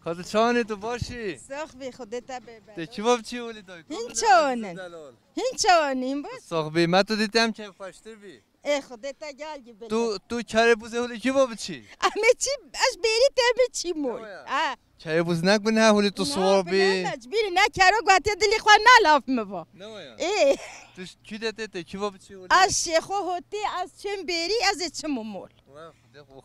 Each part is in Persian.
خاطر چانه تو باشی صاحبي خدتها ببر ته چی باب چی ولی دای هین چوانیم بس صاحبی ما تو دیدم چه خوشتر بی ای خدتها گل بله تو چاره بوزه ولی کی باب چی همه چی از بری تبه چی مول چاره بوز نکنه ولی تو سوار بی نه مجبوری نه کرو گاتی دلی خواه نلاف مبا ای تو کی دته ته کی باب چی ولی از شیخو هوتی از چم بری از چم مول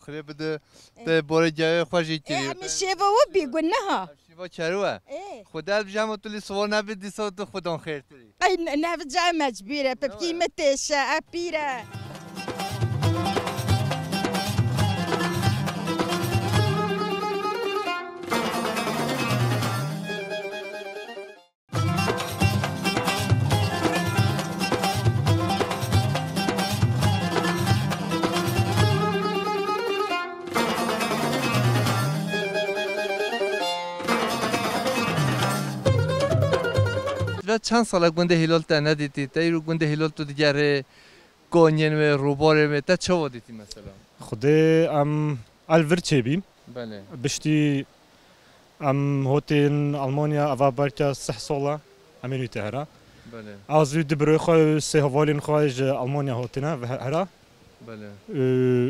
خیلی بده ته بار جای خوشی کری همه شیوا و بیگون نه ها شیوا چروه خدا بجام تو لی سوار نبی دیسا تو خدا خیر تری ای نه جا مجبوره ببکی متشه اپیره چند سال گنده هلال تا ندیدی تا ایرو گنده هلال تو دیگره گونین و روباره و تا چه ودیتی مثلا خدای ام الورچه بیم بله بشتی ام هوتین آلمانیا اوا برکه 6 ساله امینی تهران بله از وی دبروی خو سه هوالین خواهج آلمانیا هوتینا و هرا بله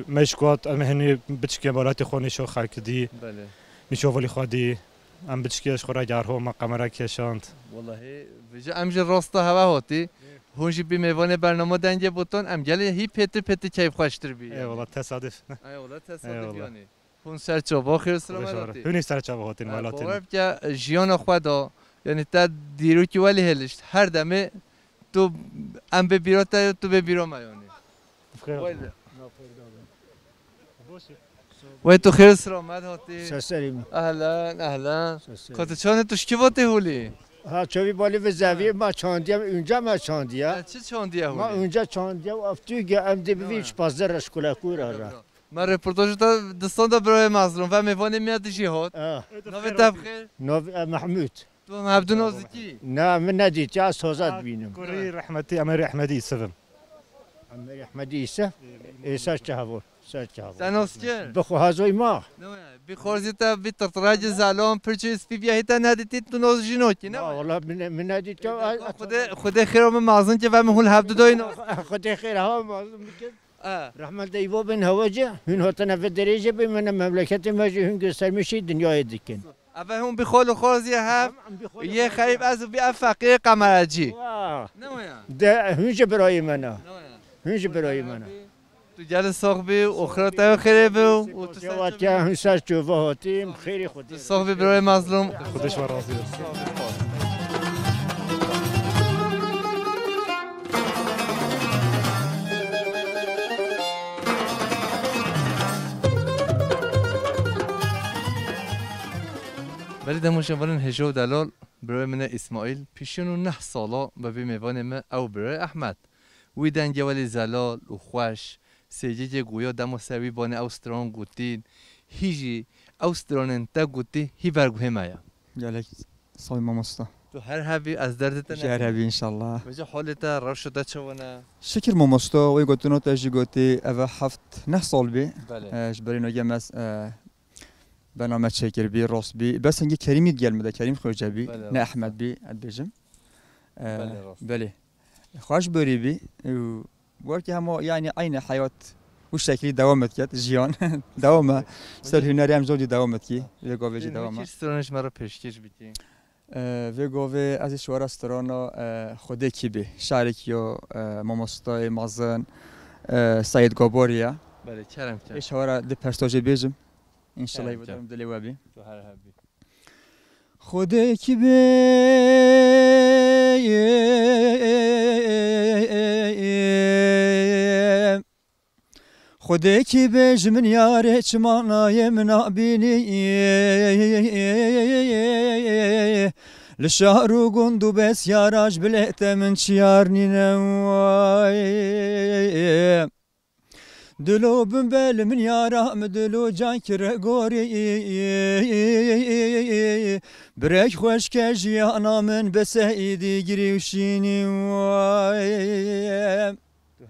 مشکوات ام هنی بچکی بالات خونی شو خرکدی بله میشوفلی خودی ام بچکیش خورا جارهو ما قمره کشاند والله وجه امج راستا هوا هاتی هونجی بی میوان برنامه دنگه بوتون ام گله هی پت کیف خوشتر بی ای والله تصادف ای والله تصادف یعنی هون سرچا با خیر سلام علیکم هونی سرچا هاتین ولاتین باور که جیان خدا یعنی تا دیرو کی ولی هلشت هر دمه تو ام به بیرات تو به بیرو میانی وای تو خیر سلامت هاتی سریم اهلا خاطر چانه توش کی واته هولی ها چوی بالی و زاویه ما چاندیم اونجا ما چاندیم چه چاندیه ما هولی اونجا چاندیم و افتوگه ام دی بیچ پازر شکل کور را من رپورتاج تا دستان دا برای مظلوم و میوان میاد جهاد نوی تبخیر نو محمود تو هم عبدو نازکی نه من ندید جا سوزاد بینم کوری رحمتی امری احمدی سفم امری احمدی ایسا ایسا چهور سناسکر بخو هازوی ما بی خورزی تا بی تطراج زالام پرچه اسپی بیایی تا ندیدید تو ناز جنوکی نه والله من ندید که خود خیرم مازن که و مهول هفت دوی ناز خود خیر ها مازن میکن رحمت دیو بن هواجه هن هاتنا في الدرجة بمن مملكة ماجي هن قصر مشي دنيا دكين أبا هم بخول خورزي هف يه خريب أزو بي فقير قمرجي نويا ده هنج براي منا هنج براي منا تجال صاحبي وأخرى تاو خريبه وتسوات يا هنساس جوفا هاتيم خيري خدي صاحبي براي مظلوم خودش ورازی ولی دموشم ولن هجو دلال برای من اسماعیل پیشونو 9 سالا و به میوان من او برای احمد وی دنگه ولی زلال و خوش سیجی گویا دمو سوی بانه اوستران گوتین هیجی اوسترانن تا گوتی هی برگوه مایا جالك صوي ماموستا تو هر هبی از دردت شهر هبي ان شاء الله وجه حالتا روش دا چونه شكر ماموستا وي قلتنو تاجي قلتي اوا حفت نحصل بي بله جبرينو جمس برنامج شكر بي روس بي بس انجي كريمي ديال كريم خوجا بي نا احمد بي ادبجم بله خوش بري بي وركي همو يعني عين حياه والشكل دوامت كات جيان دوامه سر هنري هم زودي دوامت كي ويغوفي دوامه چی سترانش مرا پیشکش بیتی ويغوفي از شوارع سترانا خوده کی بي شاركيو ماموستای مازن سعید گابوریا بله چرم کرد شوارع دي پرستاج بيجم ان شاء الله يودم دلي وابي تو هر هبی خوده کی بي خوده کی بيج من ياري چماناي من ابيني لشهر قندو بس ياراج بلقت من شيارني نواي دلو بنبل من يارا مدلو جانكر غوري بريك خوش كاجي انا من بسايدي جري وشيني واي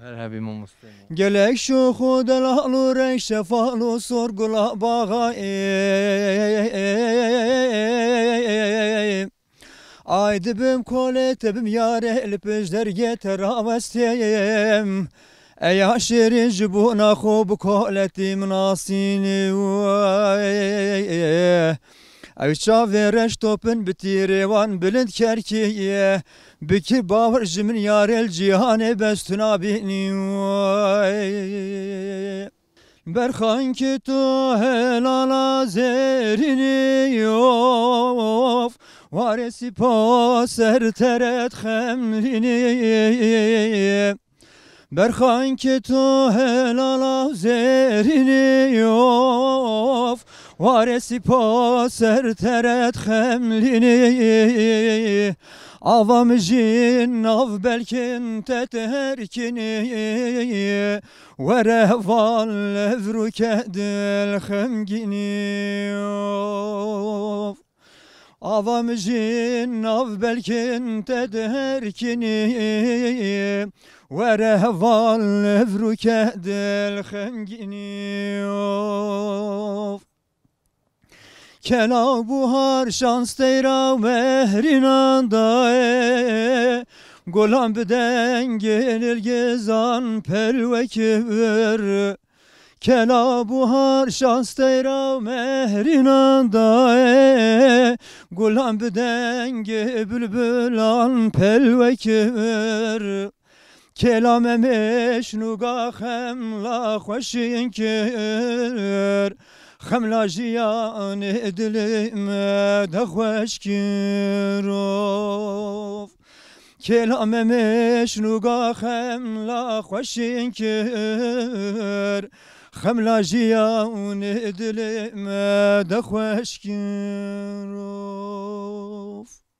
هر هبی ما مسلم gelek şu hudelalu renk şefalu sorgula bağa ay dibim kole tebim yare elpejder geter avesteyim ey aşirin jibuna khub koletim nasini ay çavereş topun bitirevan bilind kerkiye Biki bavar jimin yarel cihane bestuna bini Berhan ki tu helala zerini yof Varesi paser teret xemrini Berhan ki tu helala zerini yof Varesi paser teret xemrini Avam jin av belkin teterkini Vereval levruke del xemgini Avam jin av belkin teterkini Vereval levruke del xemgini Kela buhar şans teyra mehrinanda Golan biden gelir gezan pelvekir Kela buhar şans teyra mehrinanda Golan biden ge bülbülan pelvekir Kelam meşnuga xemla xoşinkir خملا جیان دلم دخوش کروف کلام مشنوگا خملا خوشین کر خملا جیان دلم دخوش کروف